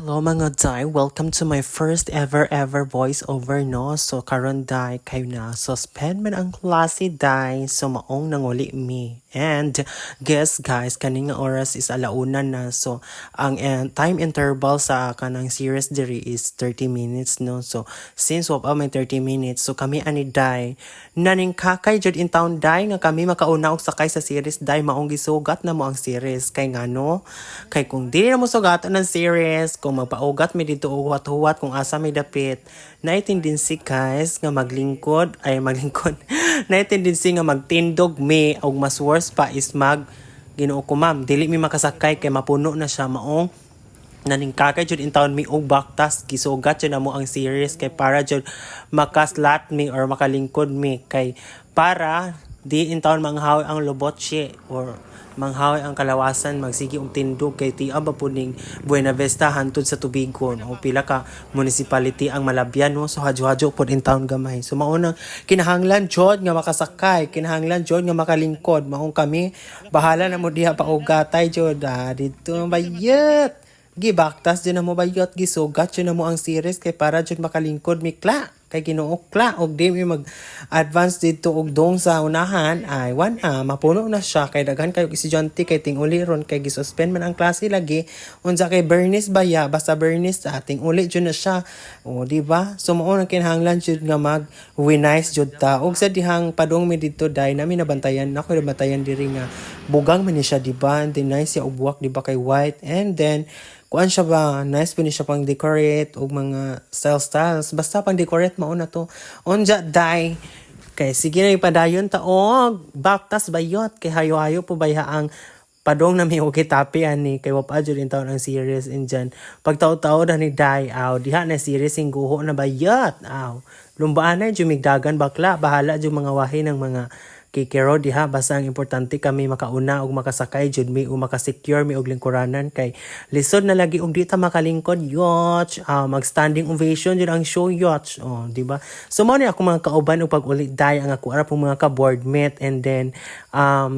Hello mga day, welcome to my first ever voiceover no. So karon day kayo na suspend man ang klase day so maong nanguli mi. And guess guys, kaning oras is alauna na. So ang time interval sa kanang series diri is 30 minutes no. So since wapa may 30 minutes, so kami ani day naning kakay jud in town day nga kami makauna og sakay sa series day maong gisugat na mo ang series kay ngano kay kung dili na mo sugatan ng series kung magpaugat mi dito og huwat-huwat kung asa may dapit naitindensi guys nga maglingkod naitindensi nga magtindog mi og mas worse pa is Ginoo ko ma'am dili mi makasakay kay mapuno na siya maong naning kakay jud in town mi og baktas gisugat jud na mo ang series kay para jud makaslat mi or makalingkod mi kay para di in town manghaw ang lobotche or manghaw ang kalawasan magsigi og tindog kay tiab ba puning Buena Vista hantud sa Tubigon o pila ka municipality ang malabyan no so hadyo-hadyo pod in town gamay so maunang kinahanglan jud nga makasakay kinahanglan jud nga makalingkod maong kami bahala na mo diha paugatay jud dito bayet gibaktas din na mo bayot gisugat jud na mo ang series kay para jud makalingkod mikla kay ginuokla og di mi mag-advance dito og dong sa unahan ay mapuno na siya kay daghan kayo estudyante kay tinguli ron kay gisuspend man ang klase lagi unsa kay Bernice baya basta Bernice ating uli jud na siya o di ba so mao nang kinahanglan jud nga mag-winice jud ta og sa dihang padong mi dito dai nami nabantayan ako nabantayan diri nga bugang man ni siya di ba and then nice siya og buwak di ba kay white and then kuan siya ba nice po ni siya pang decorate og mga styles basta pang decorate mao na to onja dai kay sige na ipadayon ta og baktas bayot kay hayo-hayo po bayha ang padong na may ukitapi ani kay wapa jud in taon ang series in dyan pagtaw-taw na ni dai diha na series sing guho na bayot lumbaan na jud migdagan bakla bahala jud mga wahi ng mga kikero diha basta ang importante kami makauna og makasakay jud mi o makasecure mi og lingkuranan kay lisod na lagi og di ta makalingkod yacht mag standing ovation jud ang show yacht di ba so mo ni ako mga kauban og pag-uli day ang ako ara pong mga ka boardmate and then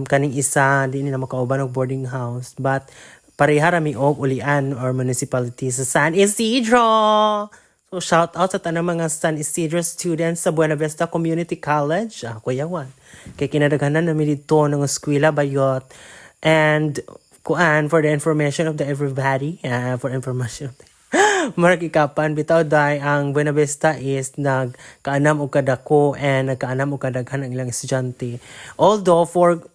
kaning isa di ni na makauban og boarding house but pareha ra mi og ulian or municipality sa San Isidro. So shout out sa tanang mga San Isidro students sa Buena Vista Community College. Kuyawan. Kay kinadaghanan namin dito ng eskwela bayot. And kuan for the information of the everybody. For information of the Maragikapan bitaw dai ang Buena Vista is nagkaanam og kadako and nagkaanam og kadaghan ang ilang estudyante. Although for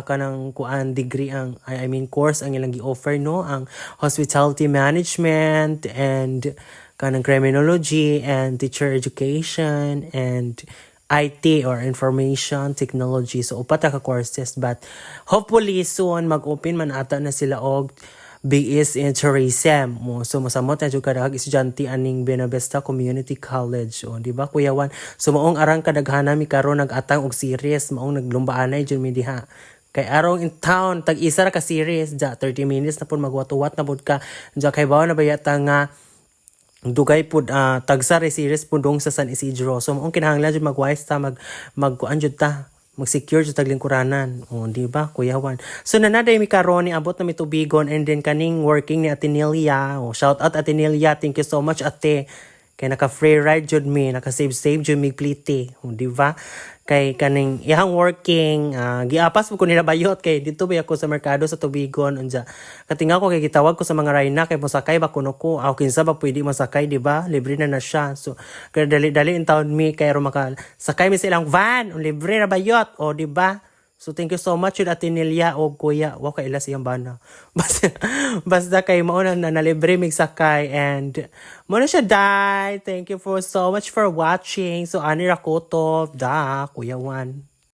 kanang kuan degree ang I mean course ang ilang gi-offer no ang hospitality management and kanang criminology and teacher education and IT or information technology. So upat ka courses but hopefully soon mag-open man ata na sila og BS in tourism. So masamot na jud kadaghan estudyante aning Buena Vista Community College di ba kuyawan. So maong arang kadaghana mi karon nag-atang og series maong naglumbaanay jud mi diha. Kay arong in town tag-isa ra ka series 30 minutes na pud magwat-wat na pud ka. Kay bawo na bayata nga dugay pud tagsa series pudong sa San Isidro. So maong kinahanglan jud mag-wise ta magkuan jud ta mag-secure jud taglingkuranan. Di ba kuyawan. So nanaday mi karon ni abot na mi Tubigon and then kaning working ni Atenelia. Shout out Atenelia. Thank you so much ate. Kay naka-free ride jud mi, naka-save jud mi plite. Di ba? Kay kaning ihang working giapas mo ko nila bayot kay dito ba ako sa merkado sa Tubigon unja katinga ko kay gitawag ko sa mga rayna kay mosakay ba kuno ko kinsa ba pwede masakay di ba libre na siya so kay dali in town mi kay ro maka sakay mi silang van libre na bayot di ba so thank you so much yun Atenelia o kuya wa kay ilas iyang bana basta kay mao na libre mig sakay and mo na siya dai thank you for so much for watching so ani ra ko to kuyawan.